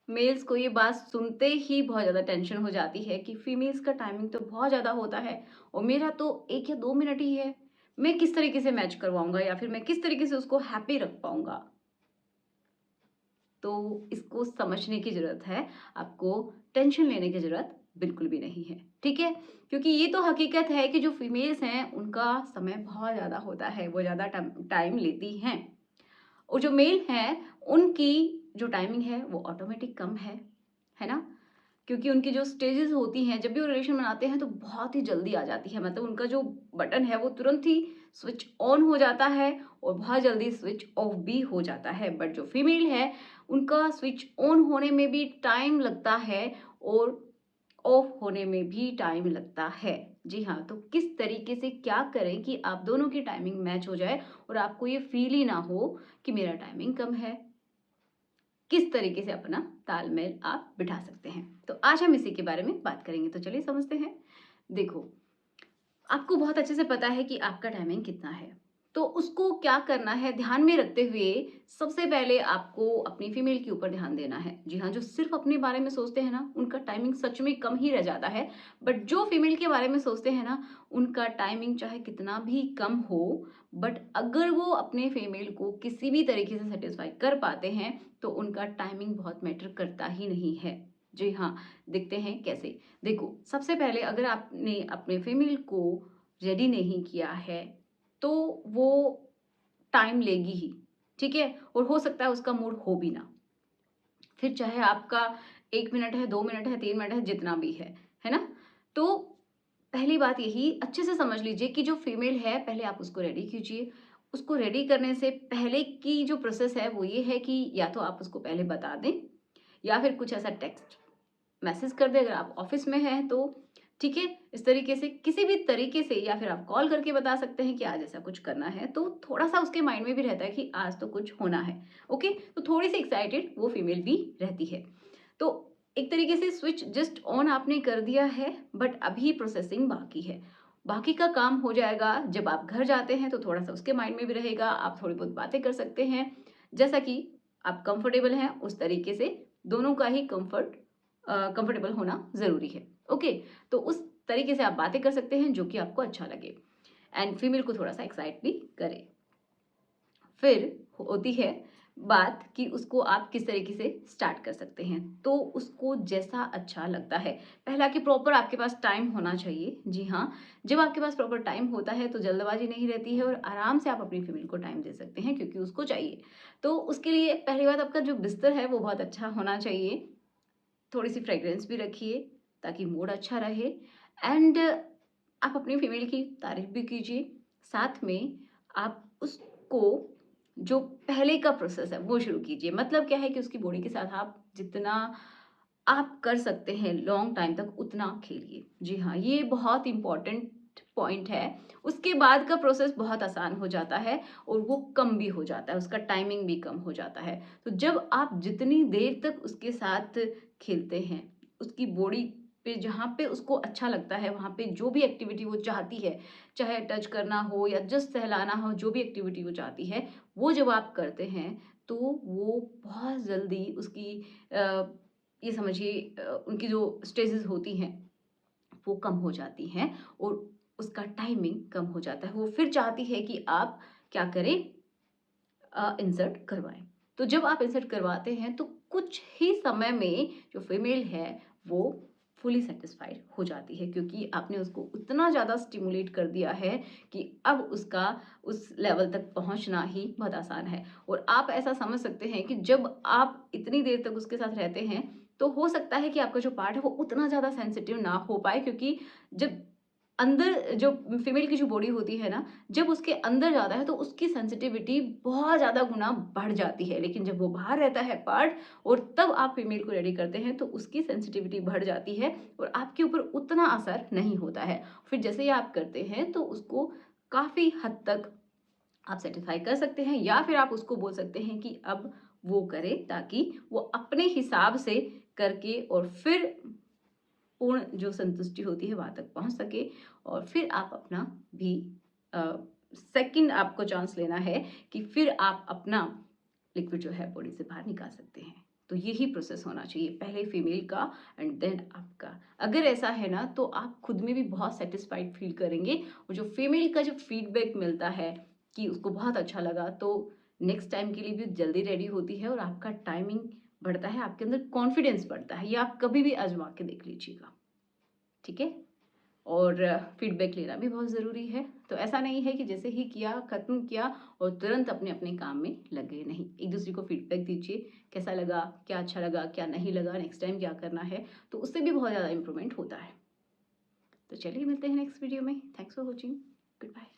Mails को ये बात सुनते ही बहुत ज़्यादा टेंशन हो जाती है कि फीमेल्स का टाइमिंग तो बहुत ज़्यादा होता है और मेरा तो 1 या 2 मिनट ही है। मैं किस तरीके से मैच करवाऊँगा या फिर मैं किस तरीके से उसको हैप्पी रख पाऊँगा? तो इसको समझने की ज़रूरत है, आपको टेंशन लेने की ज़रूरत बिल्कुल भी नहीं है, ठीक है? क्योंकि ये तो हकीकत है कि जो फीमेल्स हैं, उनका समय बहुत ज़्यादा होता है, वो ज़्यादा टाइम लेती हैं और जो मेल हैं, उनकी जो टाइमिंग है, वो ऑटोमेटिक कम है ना? क्योंकि उनकी जो स्टेजेस होती हैं, जब भी वो रिलेशन बनाते हैं तो बहुत ही जल्दी आ जाती है। मतलब उनका जो बटन है वो तुरंत ही स्विच ऑन हो जाता है और बहुत जल्दी स्विच ऑफ भी हो जाता है। बट जो फीमेल है उनका स्विच ऑन होने में भी टाइम लगता है और ऑफ होने में भी टाइम लगता है। जी हाँ, तो किस तरीके से क्या करें कि आप दोनों की टाइमिंग मैच हो जाए और आपको ये फ़ील ही ना हो कि मेरा टाइमिंग कम है। किस तरीके से अपना तालमेल आप बिठा सकते हैं। तो आज हम इसी के बारे में बात करेंगे, तो चलिए समझते हैं। देखो, आपको बहुत अच्छे से पता है कि आपका टाइमिंग कितना है, तो उसको क्या करना है ध्यान में रखते हुए सबसे पहले आपको अपनी फीमेल के ऊपर ध्यान देना है। जी हाँ, जो सिर्फ अपने बारे में सोचते हैं ना, उनका टाइमिंग सच में कम ही रह जाता है। बट जो फीमेल के बारे में सोचते हैं ना, उनका टाइमिंग चाहे कितना भी कम हो, बट अगर वो अपने फीमेल को किसी भी तरीके से सेटिस्फाई कर पाते हैं, तो उनका टाइमिंग बहुत मैटर करता ही नहीं है। जी हाँ, देखते हैं कैसे। देखो, सबसे पहले अगर आपने अपने फीमेल को रेडी नहीं किया है, तो वो टाइम लेगी ही, ठीक है? और हो सकता है उसका मूड हो भी ना। फिर चाहे आपका 1 मिनट है, 2 मिनट है, 3 मिनट है, जितना भी है ना? तो पहली बात यही अच्छे से समझ लीजिए कि जो फीमेल है, पहले आप उसको रेडी कीजिए। उसको रेडी करने से पहले की जो प्रोसेस है, वो ये है कि या तो आप उसको पहले बता दें या फिर कुछ ऐसा टेक्स्ट मैसेज कर दें अगर आप ऑफिस में हैं तो, ठीक है? इस तरीके से किसी भी तरीके से या फिर आप कॉल करके बता सकते हैं कि आज ऐसा कुछ करना है, तो थोड़ा-सा उसके माइंड में भी रहता है कि आज तो कुछ होना है, ओके? तो थोड़ी-सी एक्साइटेड वो फीमेल भी रहती है। तो एक तरीके से स्विच जस्ट ऑन आपने कर दिया है, बट अभी प्रोसेसिंग बाकी है। बाकी का काम हो जाएगा जब आप घर जाते हैं, तो थोड़ा-सा उसके माइंड में भी रहेगा, आप थोड़ी बहुत बातें कर सकते हैं। जैसा कि आप कंफर्टेबल हैं, उस तरीके से दोनों का ही कंफर्टेबल होना ज़रूरी है। ओके? तो उस तरीके से आप बातें कर सकते हैं जो कि आपको अच्छा लगे एंड फीमेल को थोड़ा-सा एक्साइट भी करे। फिर होती है बात कि उसको आप किस तरीके से स्टार्ट कर सकते हैं। तो उसको जैसा अच्छा लगता है। पहला कि प्रॉपर आपके पास टाइम होना चाहिए। जी हाँ, जब आपके पास प्रॉपर टाइम होता है तो जल्दबाज़ी नहीं रहती है और आराम से आप अपनी फीमेल को टाइम दे सकते हैं क्योंकि उसको चाहिए। तो उसके लिए पहली बात आपका जो बिस्तर है वो बहुत अच्छा होना चाहिए। थोड़ी-सी फ्रेग्रेंस भी रखिए ताकि मूड अच्छा रहे एंड आप अपनी फीमेल की तारीफ़ भी कीजिए। साथ में आप उसको जो पहले का प्रोसेस है वो शुरू कीजिए। मतलब क्या है कि उसकी बॉडी के साथ आप जितना आप कर सकते हैं लॉन्ग टाइम तक उतना खेलिए। जी हाँ, ये बहुत इम्पोर्टेंट पॉइंट है। उसके बाद का प्रोसेस बहुत आसान हो जाता है और वो कम भी हो जाता है, उसका टाइमिंग भी कम हो जाता है। तो जब आप जितनी देर तक उसके साथ खेलते हैं, उसकी बॉडी पे जहाँ पे उसको अच्छा लगता है, वहाँ पे जो भी एक्टिविटी वो चाहती है, चाहे टच करना हो या जस्ट सहलाना हो, जो भी एक्टिविटी वो चाहती है, वो जब आप करते हैं, तो वो बहुत जल्दी उसकी ये समझिए उनकी जो स्टेजेस होती हैं, वो कम हो जाती हैं और उसका टाइमिंग कम हो जाता है। वो फिर चाहती है कि आप क्या करें इंसर्ट करवाएँ। तो जब आप इंसर्ट करवाते हैं तो कुछ ही समय में जो फीमेल है वो फुली सैटिस्फाइड हो जाती है क्योंकि आपने उसको उतना ज़्यादा स्टिमुलेट कर दिया है कि अब उसका उस लेवल तक पहुँचना ही बहुत आसान है। और आप ऐसा समझ सकते हैं कि जब आप इतनी देर तक उसके साथ रहते हैं, तो हो सकता है कि आपका जो पार्ट है वो उतना ज़्यादा सेंसिटिव ना हो पाए क्योंकि जब अंदर जो फीमेल की जो बॉडी होती है ना, जब उसके अंदर जाता है तो उसकी सेंसिटिविटी बहुत ज़्यादा गुना बढ़ जाती है। लेकिन जब वो बाहर रहता है पार्ट और तब आप फीमेल को रेडी करते हैं तो उसकी सेंसिटिविटी बढ़ जाती है और आपके ऊपर उतना असर नहीं होता है। फिर जैसे ही आप करते हैं तो उसको काफ़ी हद तक आप सैटिस्फाई कर सकते हैं या फिर आप उसको बोल सकते हैं कि अब वो करे ताकि वो अपने हिसाब से करके और फिर पूर्ण जो संतुष्टि होती है वहाँ तक पहुँच सके और फिर आप अपना भी अ, सेकंड आपको चांस लेना है कि फिर आप अपना लिक्विड जो है बॉडी से बाहर निकाल सकते हैं। तो यही प्रोसेस होना चाहिए, पहले फीमेल का एंड देन आपका। अगर ऐसा है ना तो आप खुद में भी बहुत सेटिस्फाइड फील करेंगे, और जो फीमेल का जो फीडबैक मिलता है कि उसको बहुत अच्छा लगा, तो नेक्स्ट टाइम के लिए भी जल्दी रेडी होती है और आपका टाइमिंग बढ़ता है, आपके अंदर कॉन्फिडेंस बढ़ता है। ये आप कभी भी आजमा के देख लीजिएगा, ठीक है? और फीडबैक लेना भी बहुत ज़रूरी है। तो ऐसा नहीं है कि जैसे ही किया, ख़त्म किया और तुरंत अपने अपने काम में लग गए, नहीं। एक दूसरे को फीडबैक दीजिए, कैसा लगा, क्या अच्छा लगा, क्या नहीं लगा, नेक्स्ट टाइम क्या करना है, तो उससे भी बहुत ज़्यादा इम्प्रूवमेंट होता है। तो चलिए मिलते हैं नेक्स्ट वीडियो में। Thanks for watching. Good bye.